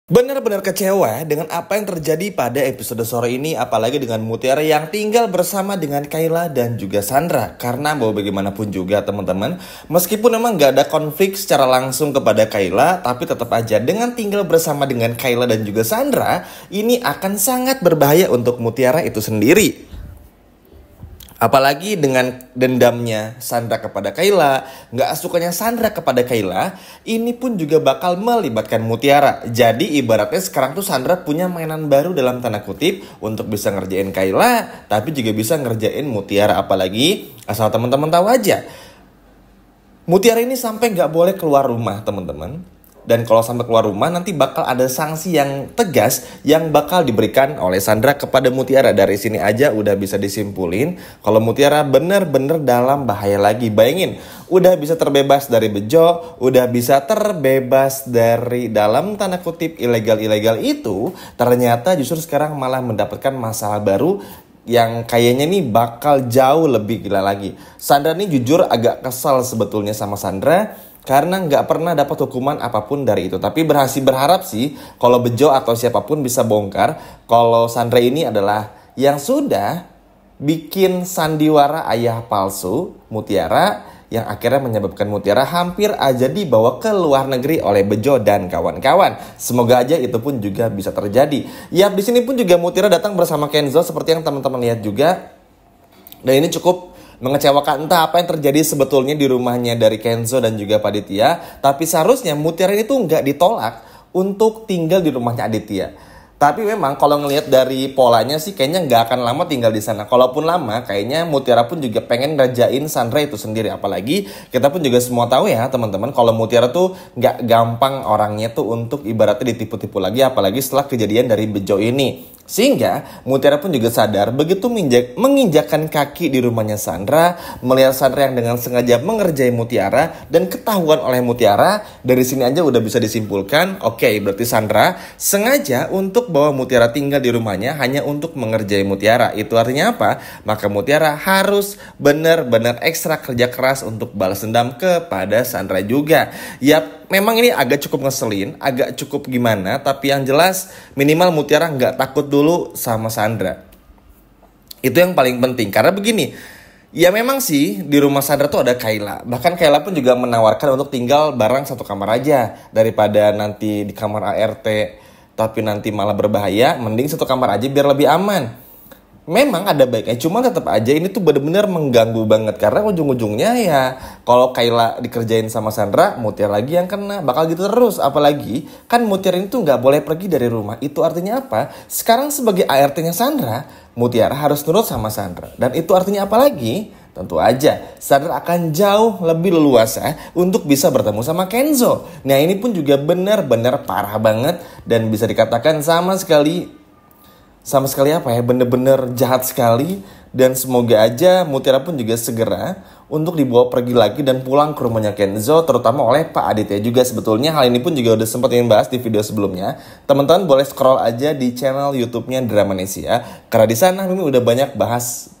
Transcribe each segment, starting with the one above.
Benar-benar kecewa dengan apa yang terjadi pada episode sore ini, apalagi dengan Mutiara yang tinggal bersama dengan Kayla dan juga Sandra. Karena mau bagaimanapun juga teman-teman, meskipun memang gak ada konflik secara langsung kepada Kayla, tapi tetap aja dengan tinggal bersama dengan Kayla dan juga Sandra, ini akan sangat berbahaya untuk Mutiara itu sendiri. Apalagi dengan dendamnya Sandra kepada Kayla, nggak sukanya Sandra kepada Kayla, ini pun juga bakal melibatkan Mutiara. Jadi ibaratnya sekarang tuh Sandra punya mainan baru dalam tanda kutip untuk bisa ngerjain Kayla, tapi juga bisa ngerjain Mutiara. Apalagi asal teman-teman tahu aja, Mutiara ini sampai nggak boleh keluar rumah teman-teman. Dan kalau sampai keluar rumah nanti bakal ada sanksi yang tegas yang bakal diberikan oleh Sandra kepada Mutiara. Dari sini aja udah bisa disimpulin kalau Mutiara bener-bener dalam bahaya lagi. Bayangin, udah bisa terbebas dari bejo, udah bisa terbebas dari dalam tanda kutip ilegal-ilegal itu, ternyata justru sekarang malah mendapatkan masalah baru yang kayaknya nih bakal jauh lebih gila lagi. Sandra nih jujur agak kesal sebetulnya sama Sandra karena nggak pernah dapat hukuman apapun dari itu. Tapi berharap sih kalau Bejo atau siapapun bisa bongkar kalau Sandra ini adalah yang sudah bikin sandiwara ayah palsu Mutiara, yang akhirnya menyebabkan Mutiara hampir aja dibawa ke luar negeri oleh Bejo dan kawan-kawan. Semoga aja itu pun juga bisa terjadi. Ya, di sini pun juga Mutiara datang bersama Kenzo seperti yang teman-teman lihat juga. Dan ini cukup mengecewakan, entah apa yang terjadi sebetulnya di rumahnya dari Kenzo dan juga Pak Aditya. Tapi seharusnya Mutiara itu nggak ditolak untuk tinggal di rumahnya Aditya. Tapi memang kalau ngelihat dari polanya sih kayaknya nggak akan lama tinggal di sana. Kalaupun lama, kayaknya Mutiara pun juga pengen ngerjain Sandra itu sendiri. Apalagi kita pun juga semua tahu ya teman-teman, kalau Mutiara tuh nggak gampang orangnya tuh untuk ibaratnya ditipu-tipu lagi. Apalagi setelah kejadian dari Bejo ini. Sehingga Mutiara pun juga sadar begitu menginjakkan kaki di rumahnya Sandra, melihat Sandra yang dengan sengaja mengerjai Mutiara dan ketahuan oleh Mutiara, dari sini aja udah bisa disimpulkan, oke, berarti Sandra sengaja untuk bawa Mutiara tinggal di rumahnya hanya untuk mengerjai Mutiara. Itu artinya apa? Maka Mutiara harus benar-benar ekstra kerja keras untuk balas dendam kepada Sandra juga. Yap, memang ini agak cukup ngeselin, agak cukup gimana, tapi yang jelas minimal Mutiara nggak takut dulu sama Sandra. Itu yang paling penting, karena begini, ya memang sih di rumah Sandra tuh ada Kayla. Bahkan Kayla pun juga menawarkan untuk tinggal bareng satu kamar aja, daripada nanti di kamar ART tapi nanti malah berbahaya, mending satu kamar aja biar lebih aman. Memang ada baiknya, cuma tetap aja ini tuh benar-benar mengganggu banget. Karena ujung-ujungnya ya kalau Kayla dikerjain sama Sandra, Mutiara lagi yang kena. Bakal gitu terus. Apalagi kan Mutiara ini tuh gak boleh pergi dari rumah. Itu artinya apa? Sekarang sebagai ART-nya Sandra, Mutiara harus nurut sama Sandra. Dan itu artinya apa lagi? Tentu aja Sandra akan jauh lebih leluasa untuk bisa bertemu sama Kenzo. Nah ini pun juga benar-benar parah banget. Dan bisa dikatakan sama sekali apa ya, bener-bener jahat sekali. Dan semoga aja Mutiara pun juga segera untuk dibawa pergi lagi dan pulang ke rumahnya Kenzo, terutama oleh Pak Aditya juga. Sebetulnya hal ini pun juga udah sempat ingin bahas di video sebelumnya. Teman-teman boleh scroll aja di channel YouTube-nya Dramanesia, karena di sana Mimi udah banyak bahas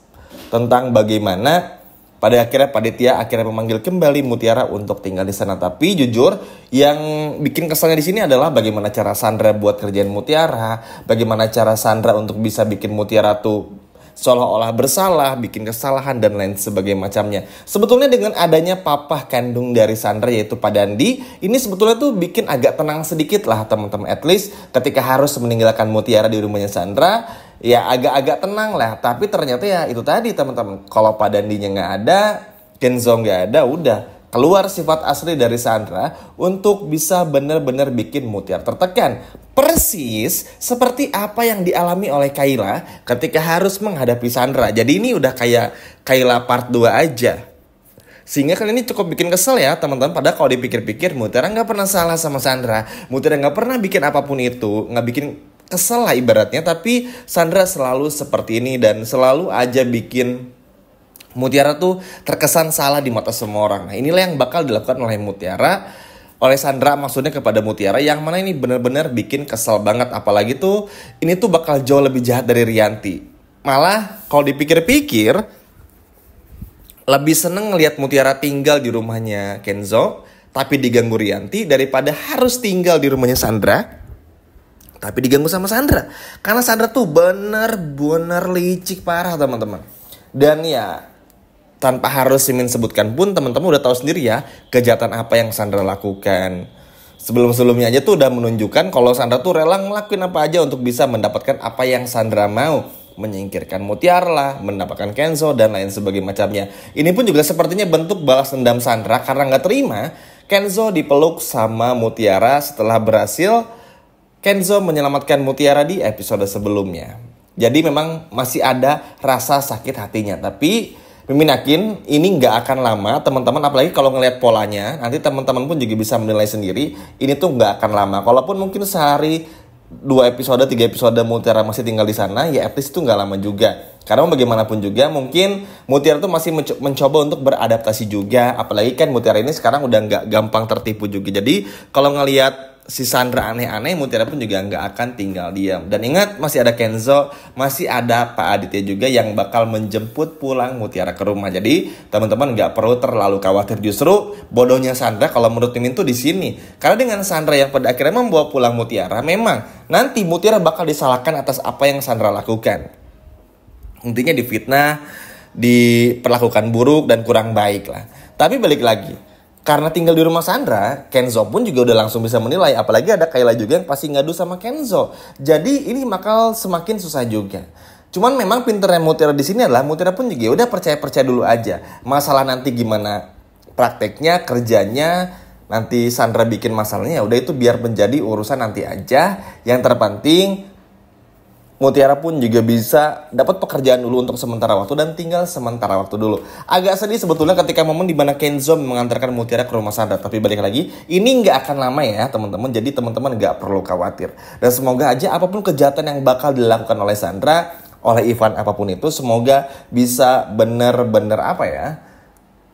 tentang bagaimana pada akhirnya Pak Aditya akhirnya memanggil kembali Mutiara untuk tinggal di sana. Tapi jujur yang bikin keselnya di sini adalah bagaimana cara Sandra buat kerjaan Mutiara, bagaimana cara Sandra untuk bisa bikin Mutiara tuh seolah-olah bersalah, bikin kesalahan dan lain sebagainya macamnya. Sebetulnya dengan adanya papa kandung dari Sandra yaitu Pak Dandi, ini sebetulnya tuh bikin agak tenang sedikit lah teman-teman. At least ketika harus meninggalkan Mutiara di rumahnya Sandra, ya agak-agak tenang lah. Tapi ternyata ya itu tadi teman-teman, kalau Pak Dandinya nggak ada, Kenzo nggak ada, udah keluar sifat asli dari Sandra untuk bisa benar-benar bikin Mutiara tertekan. Persis seperti apa yang dialami oleh Kayla ketika harus menghadapi Sandra. Jadi ini udah kayak Kayla part 2 aja. Sehingga kali ini cukup bikin kesel ya teman-teman. Padahal kalau dipikir-pikir Mutiara nggak pernah salah sama Sandra. Mutiara nggak pernah bikin apapun itu, nggak bikin kesel lah ibaratnya. Tapi Sandra selalu seperti ini dan selalu aja bikin Mutiara tuh terkesan salah di mata semua orang. Nah inilah yang bakal dilakukan oleh oleh Sandra maksudnya kepada Mutiara, yang mana ini benar-benar bikin kesel banget. Apalagi tuh ini tuh bakal jauh lebih jahat dari Rianti. Malah kalau dipikir-pikir lebih seneng ngelihat Mutiara tinggal di rumahnya Kenzo tapi diganggu Rianti daripada harus tinggal di rumahnya Sandra Tapi diganggu sama Sandra. Karena Sandra tuh bener-bener licik parah teman-teman. Dan ya tanpa harus Mimin sebutkan pun teman-teman udah tahu sendiri ya kejahatan apa yang Sandra lakukan. Sebelum-sebelumnya aja tuh udah menunjukkan kalau Sandra tuh rela ngelakuin apa aja untuk bisa mendapatkan apa yang Sandra mau. Menyingkirkan Mutiara lah, mendapatkan Kenzo dan lain sebagainya macamnya. Ini pun juga sepertinya bentuk balas dendam Sandra karena nggak terima Kenzo dipeluk sama Mutiara setelah berhasil Kenzo menyelamatkan Mutiara di episode sebelumnya. Jadi memang masih ada rasa sakit hatinya. Tapi Mimin yakin ini nggak akan lama teman-teman. Apalagi kalau ngelihat polanya. Nanti teman-teman pun juga bisa menilai sendiri. Ini tuh nggak akan lama. Kalaupun mungkin sehari 2 episode, 3 episode Mutiara masih tinggal di sana. Ya at least itu nggak lama juga. Karena bagaimanapun juga mungkin Mutiara tuh masih mencoba untuk beradaptasi juga. Apalagi kan Mutiara ini sekarang udah nggak gampang tertipu juga. Jadi kalau ngelihat si Sandra aneh-aneh, Mutiara pun juga nggak akan tinggal diam. Dan ingat masih ada Kenzo, masih ada Pak Aditya juga yang bakal menjemput pulang Mutiara ke rumah. Jadi teman-teman nggak perlu terlalu khawatir. Justru bodohnya Sandra kalau menurut Mimin tuh di sini. Karena dengan Sandra yang pada akhirnya membawa pulang Mutiara, memang nanti Mutiara bakal disalahkan atas apa yang Sandra lakukan. Intinya difitnah, diperlakukan buruk dan kurang baik lah. Tapi balik lagi, karena tinggal di rumah Sandra, Kenzo pun juga udah langsung bisa menilai. Apalagi ada Kayla juga yang pasti ngadu sama Kenzo. Jadi ini bakal semakin susah juga. Cuman memang pinternya Mutiara di sini adalah Mutiara pun juga udah percaya dulu aja. Masalah nanti gimana prakteknya, kerjanya, nanti Sandra bikin masalahnya, udah itu biar menjadi urusan nanti aja. Yang terpenting Mutiara pun juga bisa dapat pekerjaan dulu untuk sementara waktu dan tinggal sementara waktu dulu. Agak sedih sebetulnya ketika momen di mana Kenzo mengantarkan Mutiara ke rumah Sandra. Tapi balik lagi, ini nggak akan lama ya teman-teman. Jadi teman-teman nggak perlu khawatir. Dan semoga aja apapun kejahatan yang bakal dilakukan oleh Sandra, oleh Ivan apapun itu, semoga bisa bener-bener apa ya,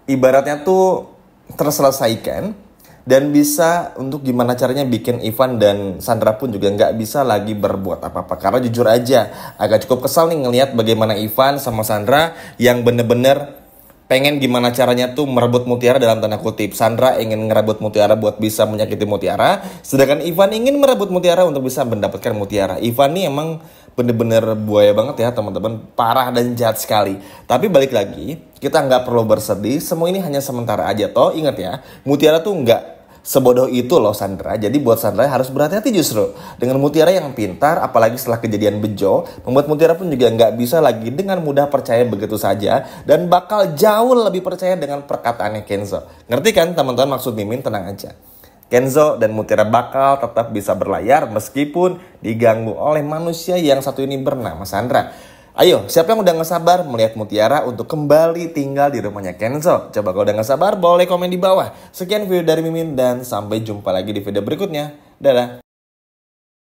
ibaratnya tuh terselesaikan. Dan bisa untuk gimana caranya bikin Ivan dan Sandra pun juga nggak bisa lagi berbuat apa-apa. Karena jujur aja agak cukup kesal nih ngelihat bagaimana Ivan sama Sandra yang bener-bener pengen gimana caranya tuh merebut Mutiara dalam tanda kutip. Sandra ingin ngerebut Mutiara buat bisa menyakiti Mutiara. Sedangkan Ivan ingin merebut Mutiara untuk bisa mendapatkan Mutiara. Ivan nih emang bener-bener buaya banget ya teman-teman. Parah dan jahat sekali. Tapi balik lagi, kita nggak perlu bersedih. Semua ini hanya sementara aja toh. Ingat ya, Mutiara tuh nggak sebodoh itu loh Sandra. Jadi buat Sandra harus berhati-hati justru. Dengan Mutiara yang pintar, apalagi setelah kejadian Bejo, membuat Mutiara pun juga nggak bisa lagi dengan mudah percaya begitu saja. Dan bakal jauh lebih percaya dengan perkataannya Kenzo. Ngerti kan teman-teman maksud Mimin? Tenang aja. Kenzo dan Mutiara bakal tetap bisa berlayar meskipun diganggu oleh manusia yang satu ini bernama Sandra. Ayo, siapa yang udah gak sabar melihat Mutiara untuk kembali tinggal di rumahnya Kenzo? Coba kalau udah gak sabar, boleh komen di bawah. Sekian video dari Mimin dan sampai jumpa lagi di video berikutnya. Dadah.